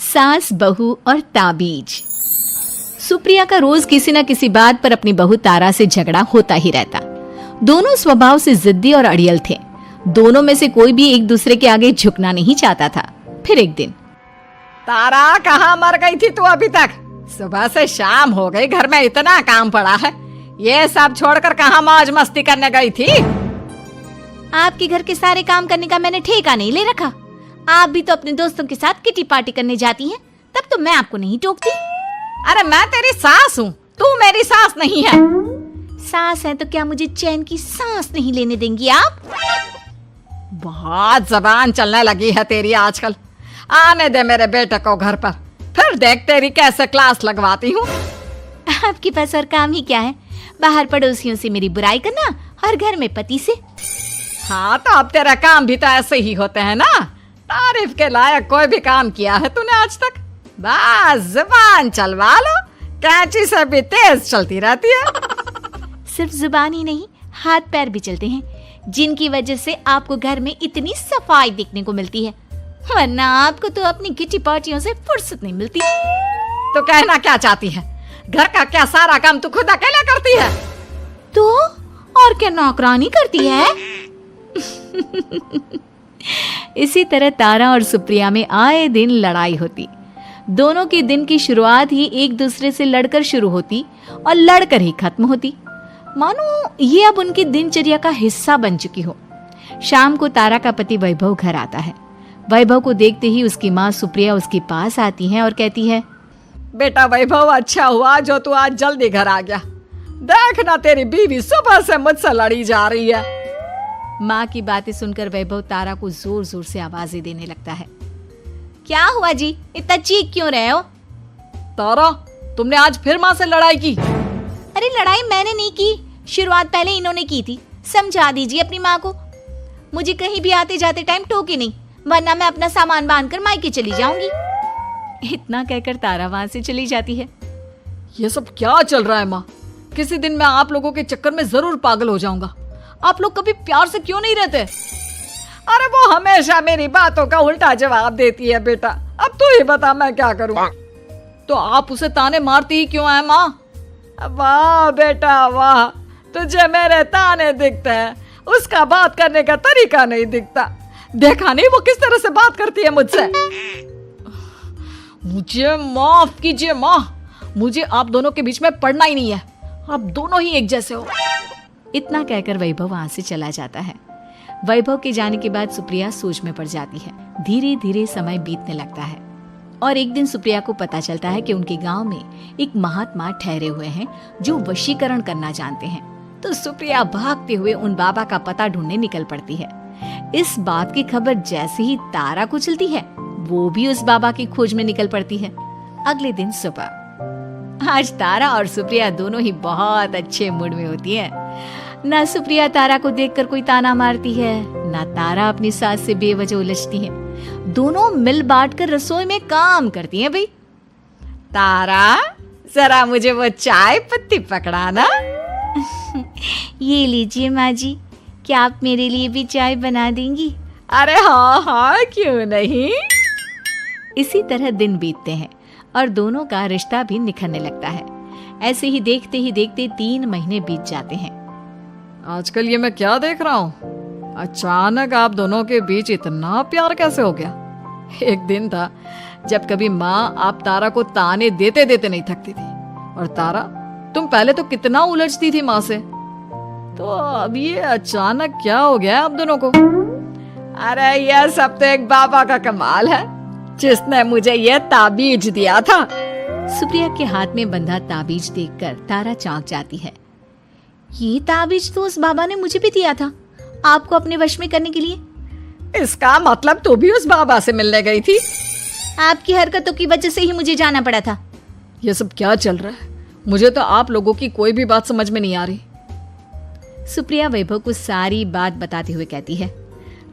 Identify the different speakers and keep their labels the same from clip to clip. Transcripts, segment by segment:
Speaker 1: सास, बहू और ताबीज। सुप्रिया का रोज किसी न किसी बात पर अपनी बहू तारा से झगड़ा होता ही रहता। दोनों स्वभाव से जिद्दी और अड़ियल थे। दोनों में से कोई भी एक दूसरे के आगे झुकना नहीं चाहता था। फिर एक दिन,
Speaker 2: तारा कहाँ मर गई थी तू अभी तक? सुबह से शाम हो गई, घर में इतना काम पड़ा है, ये सब छोड़कर कहाँ मौज मस्ती करने गई थी?
Speaker 1: आपके घर के सारे काम करने का मैंने ठेका नहीं ले रखा। आप भी तो अपने दोस्तों के साथ किटी पार्टी करने जाती हैं, तब तो मैं आपको नहीं टोकती।
Speaker 2: अरे मैं तेरी सास हूँ, तू मेरी सास नहीं है।
Speaker 1: सास है तो क्या मुझे चैन की सांस नहीं लेने देंगी आप?
Speaker 2: बहुत जबान चलने लगी है तेरी आजकल। आने दे मेरे बेटे को घर पर, फिर देख तेरी कैसे क्लास लगवाती हूँ।
Speaker 1: आपके पास और काम ही क्या है? बाहर पड़ोसियों से मेरी बुराई करना और घर में पति से।
Speaker 2: हाँ तो अब तेरा काम भी तो ऐसे ही होते हैं ना। तारीफ के लायक कोई भी काम किया है तूने आज तक? बस जुबान चलवा लो, कैंची से भी तेज चलती रहती है।
Speaker 1: सिर्फ जुबान ही नहीं, हाथ पैर भी चलते हैं, जिनकी वजह से आपको घर में इतनी सफाई देखने को मिलती है, वरना आपको तो अपनी किटी पार्टियों से फुर्सत नहीं मिलती।
Speaker 2: तो कहना क्या चाहती है? घर का क्या सारा काम तू खुद अकेला करती है?
Speaker 1: तो और क्या नौकरानी करती है? इसी तरह तारा और सुप्रिया में आए दिन लड़ाई होती। दोनों के दिन की शुरुआत ही एक दूसरे से लड़कर शुरू होती और लड़कर ही खत्म होती, मानो ये अब उनकी दिनचर्या का हिस्सा बन चुकी हो। शाम को तारा का पति वैभव घर आता है। वैभव को देखते ही उसकी माँ सुप्रिया उसके पास आती है और कहती है,
Speaker 2: बेटा वैभव, अच्छा हुआ जो तू आज जल्दी घर आ गया। देख ना तेरी बीवी सुबह से मुझसे लड़ी जा रही है।
Speaker 1: माँ की बातें सुनकर वैभव तारा को जोर जोर से आवाजें देने लगता है। क्या हुआ जी, इतना चीख क्यों रहे हो?
Speaker 2: तारा, तुमने आज फिर माँ से लड़ाई की?
Speaker 1: अरे लड़ाई मैंने नहीं की, शुरुआत पहले इन्होंने की थी। समझा दीजिए अपनी माँ को। मुझे कहीं भी आते जाते टाइम टोके नहीं, वरना मैं अपना सामान बांधकर मायके चली जाऊंगी। इतना कहकर तारा वहां से चली जाती है।
Speaker 2: ये सब क्या चल रहा है माँ? किसी दिन मैं आप लोगों के चक्कर में जरूर पागल हो जाऊंगा। आप लोग कभी प्यार से क्यों नहीं रहते? अरे वो हमेशा मेरी बातों का उल्टा जवाब देती है बेटा। अब तू ही बता मैं क्या करूं? तो आप उसे ताने मारती ही क्यों है माँ? वाह बेटा वाह, तुझे मेरे ताने दिखते हैं, उसका बात करने का तरीका नहीं दिखता। देखा नहीं वो किस तरह से बात करती है मुझसे। मुझे माफ कीजिए माँ, मुझे आप दोनों के बीच में पड़ना ही नहीं है। आप दोनों ही एक जैसे हो।
Speaker 1: इतना कहकर वैभव वहां से चला जाता है। वैभव के जाने के बाद सुप्रिया सोच में पड़ जाती है। धीरे धीरे समय बीतने लगता है और एक दिन सुप्रिया को पता चलता है कि उनके गांव में एक महात्मा ठहरे हुए हैं जो वशीकरण करना जानते हैं। तो सुप्रिया भागते हुए उन बाबा का पता ढूंढने निकल पड़ती है। इस बात की खबर जैसे ही तारा को चलती है, वो भी उस बाबा की खोज में निकल पड़ती है। अगले दिन सुबह, आज तारा और सुप्रिया दोनों ही बहुत अच्छे मूड में होती है। ना सुप्रिया तारा को देखकर कोई ताना मारती है, ना तारा अपनी सास से बेवजह उलझती है। दोनों मिल बांट कर रसोई में काम करती हैं। भाई
Speaker 2: तारा, जरा मुझे वो चाय पत्ती पकड़ाना।
Speaker 1: ये लीजिए माँ जी, क्या आप मेरे लिए भी चाय बना देंगी?
Speaker 2: अरे हाँ हाँ, क्यों नहीं।
Speaker 1: इसी तरह दिन बीतते हैं और दोनों का रिश्ता भी निखरने लगता है। ऐसे ही देखते 3 महीने बीत जाते हैं।
Speaker 2: आजकल ये मैं क्या देख रहा हूँ? अचानक आप दोनों के बीच इतना प्यार कैसे हो गया? एक दिन था जब कभी माँ आप तारा को ताने देते देते नहीं थकती थी, और तारा तुम पहले तो कितना उलझती थी माँ से, तो अब ये अचानक क्या हो गया आप दोनों को? अरे यह सब तो एक बाबा का कमाल है, जिसने मुझे ये ताबीज दिया था।
Speaker 1: सुप्रिया के हाथ में बंधा ताबीज देखकर तारा चौंक जाती है। ये ताबीज तो उस बाबा ने मुझे भी दिया था, आपको अपने वश में करने के लिए।
Speaker 2: इसका मतलब तू भी उस बाबा से मिलने गई थी?
Speaker 1: आपकी हरकतों की वजह से ही मुझे जाना पड़ा था।
Speaker 2: ये सब क्या चल रहा है? मुझे तो आप लोगों की कोई भी बात समझ में नहीं आ रही।
Speaker 1: सुप्रिया वैभव को सारी बात बताते हुए कहती है,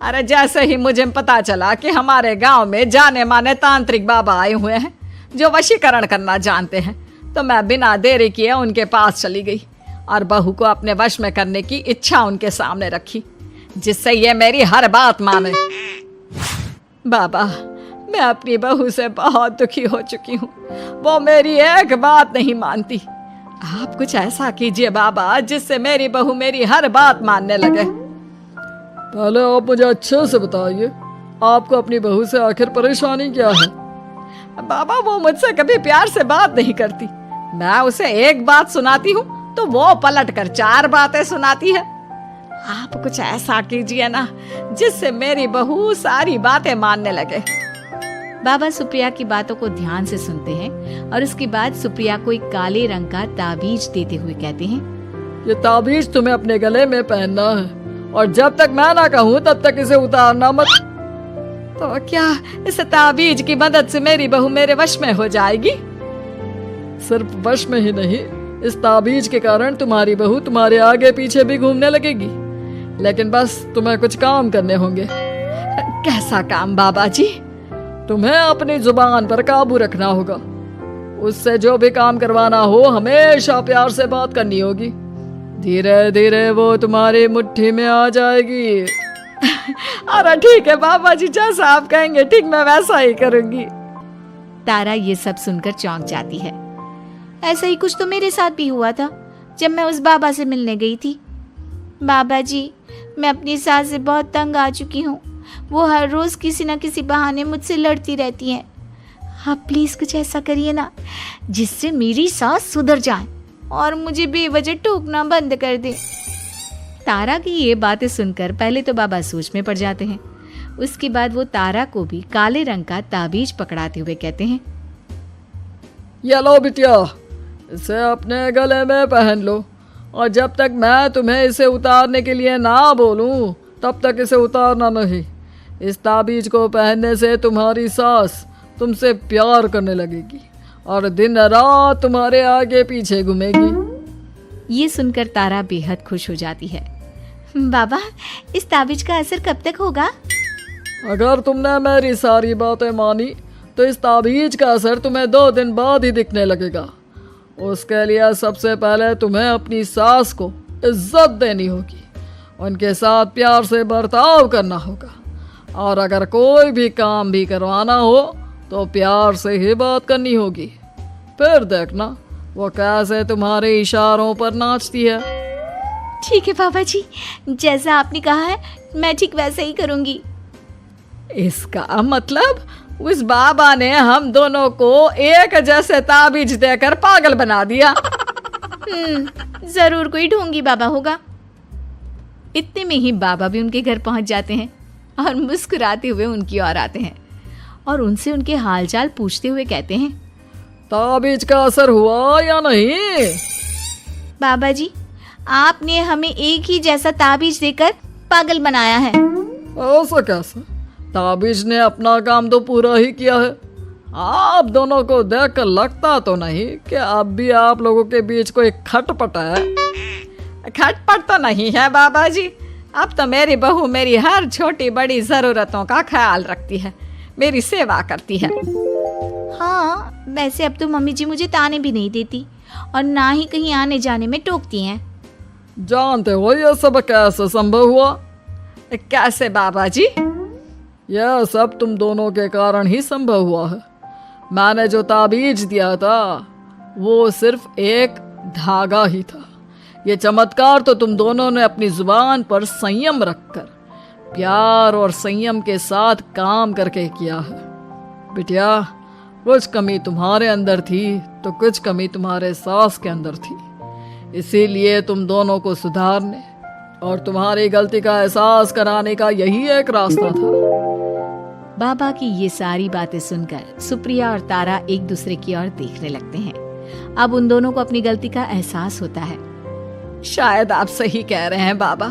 Speaker 2: अरे जैसे ही मुझे पता चला कि हमारे गांव में जाने माने तांत्रिक बाबा आए हुए हैं जो वशीकरण करना जानते हैं, तो मैं बिना देरी किए उनके पास चली गई और बहू को अपने वश में करने की इच्छा उनके सामने रखी, जिससे ये मेरी हर बात माने। बाबा, मैं अपनी बहू से बहुत दुखी हो चुकी हूँ। वो मेरी एक बात नहीं मानती। आप कुछ ऐसा कीजिए बाबा जिससे मेरी बहू मेरी हर बात मानने लगे।
Speaker 3: पहले आप मुझे अच्छे से बताइए, आपको अपनी बहू से आखिर परेशानी क्या है?
Speaker 2: बाबा वो मुझसे कभी प्यार से बात नहीं करती। मैं उसे एक बात सुनाती हूँ तो वो पलट कर 4 बातें सुनाती है। आप कुछ ऐसा कीजिए ना जिससे मेरी बहू सारी बातें मानने लगे।
Speaker 1: बाबा सुप्रिया की बातों को ध्यान से सुनते हैं और उसके बाद सुप्रिया को एक काले रंग का ताबीज देते हुए कहते हैं,
Speaker 3: ये ताबीज तुम्हें अपने गले में पहनना है और जब तक मैं ना कहूँ तब तक इसे उतारना मत।
Speaker 2: तो क्या इस ताबीज की मदद से मेरी बहू मेरे वश में हो जाएगी?
Speaker 3: सिर्फ वश में ही नहीं, इस ताबीज के कारण तुम्हारी बहू तुम्हारे आगे पीछे भी घूमने लगेगी। लेकिन बस तुम्हें कुछ काम करने होंगे।
Speaker 2: कैसा काम बाबा जी?
Speaker 3: तुम्हें अपनी जुबान पर काबू रखना होगा। उससे जो भी काम करवाना हो हमेशा प्यार से बात करनी होगी। धीरे धीरे वो तुम्हारी मुट्ठी में आ जाएगी।
Speaker 2: अरे ठीक है बाबा जी, जैसा आप कहेंगे ठीक मैं वैसा ही करूंगी।
Speaker 1: तारा ये सब सुनकर चौंक जाती है। ऐसा ही कुछ तो मेरे साथ भी हुआ था जब मैं उस बाबा से मिलने गई थी। बाबा जी, मैं अपनी सास से बहुत तंग आ चुकी हूँ। वो हर रोज़ किसी न किसी बहाने मुझसे लड़ती रहती हैं। आप प्लीज़ कुछ ऐसा करिए ना जिससे मेरी सास सुधर जाए और मुझे बेवजह टोकना बंद कर दे। तारा की ये बातें सुनकर पहले तो बाबा सोच में पड़ जाते हैं। उसके बाद वो तारा को भी काले रंग का ताबीज पकड़ाते हुए कहते हैं,
Speaker 3: ये लो बिटिया, इसे अपने गले में पहन लो और जब तक मैं तुम्हें इसे उतारने के लिए ना बोलूं तब तक इसे उतारना नहीं। इस ताबीज को पहनने से तुम्हारी सास तुमसे प्यार करने लगेगी और दिन रात तुम्हारे आगे पीछे घूमेगी।
Speaker 1: ये सुनकर तारा बेहद खुश हो जाती है। बाबा, इस ताबीज का असर कब तक होगा?
Speaker 3: अगर तुमने मेरी सारी बातें मानी तो इस ताबीज का असर तुम्हें 2 दिन बाद ही दिखने लगेगा। उसके लिए सबसे पहले तुम्हें अपनी सास को इज्जत देनी होगी, उनके साथ प्यार से बर्ताव करना होगा और अगर कोई भी काम भी करवाना हो तो प्यार से ही बात करनी होगी। फिर देखना वो कैसे तुम्हारे इशारों पर नाचती है।
Speaker 1: ठीक है बाबा जी, जैसा आपने कहा है मैं ठीक वैसे ही करूंगी।
Speaker 2: इसका मतलब उस बाबा ने हम दोनों को एक जैसे ताबीज देकर पागल बना दिया।
Speaker 1: जरूर कोई ढोंगी बाबा होगा। इतने में ही बाबा भी उनके घर पहुंच जाते हैं और मुस्कुराते हुए उनकी ओर आते हैं और उनसे उनके हालचाल पूछते हुए कहते हैं,
Speaker 3: ताबीज का असर हुआ या नहीं?
Speaker 1: बाबा जी, आपने हमें एक ही जैसा ताबीज देकर पागल बनाया है।
Speaker 3: ऐसा कैसे? ताबीज ने अपना काम तो पूरा ही किया है। आप दोनों को देखकर लगता तो नहीं कि अब भी आप लोगों के बीच कोई खटपट है।
Speaker 2: खटपट तो नहीं है बाबा जी। अब तो मेरी बहू मेरी हर छोटी बड़ी जरूरतों का ख्याल रखती है, मेरी सेवा करती है।
Speaker 1: हाँ, वैसे अब तो मम्मी जी मुझे ताने भी नहीं देती और ना ही कहीं आने जाने में टोकती हैं।
Speaker 3: जानते हो यह सब कैसे संभव हुआ?
Speaker 2: कैसे बाबा जी?
Speaker 3: यह सब तुम दोनों के कारण ही संभव हुआ है। मैंने जो ताबीज दिया था वो सिर्फ एक धागा ही था। ये चमत्कार तो तुम दोनों ने अपनी जुबान पर संयम रखकर प्यार और संयम के साथ काम करके किया है। बिटिया, कुछ कमी तुम्हारे अंदर थी तो कुछ कमी तुम्हारे सास के अंदर थी। इसीलिए तुम दोनों को सुधारने और तुम्हारी गलती का एहसास कराने का यही एक रास्ता था।
Speaker 1: बाबा की ये सारी बातें सुनकर सुप्रिया और तारा एक दूसरे की ओर देखने लगते हैं। अब उन दोनों को अपनी गलती का एहसास होता है।
Speaker 2: शायद आप सही कह रहे हैं बाबा।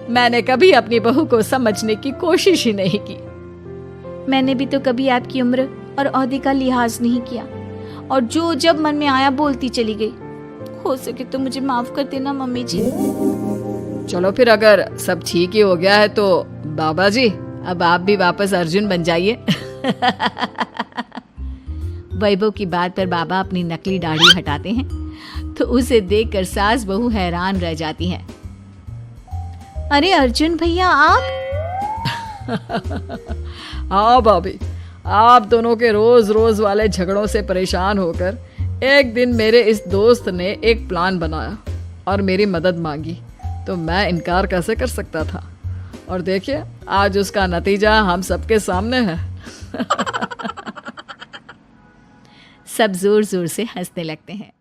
Speaker 2: मैंने कभी अपनी बहू को समझने की कोशिश ही नहीं की।
Speaker 1: मैंने भी तो कभी आपकी उम्र और ओहदे का लिहाज नहीं किया और जो जब मन में आया बोलती चली गई। हो सके तो मुझे माफ कर देना मम्मी जी।
Speaker 2: चलो फिर, अगर सब ठीक ही हो गया है तो बाबा जी अब आप भी वापस अर्जुन बन जाइए।
Speaker 1: वैभव की बात पर बाबा अपनी नकली दाढ़ी हटाते हैं तो उसे देखकर सास बहू हैरान रह जाती हैं। अरे अर्जुन भैया, आप?
Speaker 3: हाँ भाभी, आप दोनों के रोज रोज वाले झगड़ों से परेशान होकर एक दिन मेरे इस दोस्त ने एक प्लान बनाया और मेरी मदद मांगी, तो मैं इनकार कैसे कर सकता था। और देखिए आज उसका नतीजा हम सबके सामने है।
Speaker 1: सब जोर जोर से हंसने लगते हैं।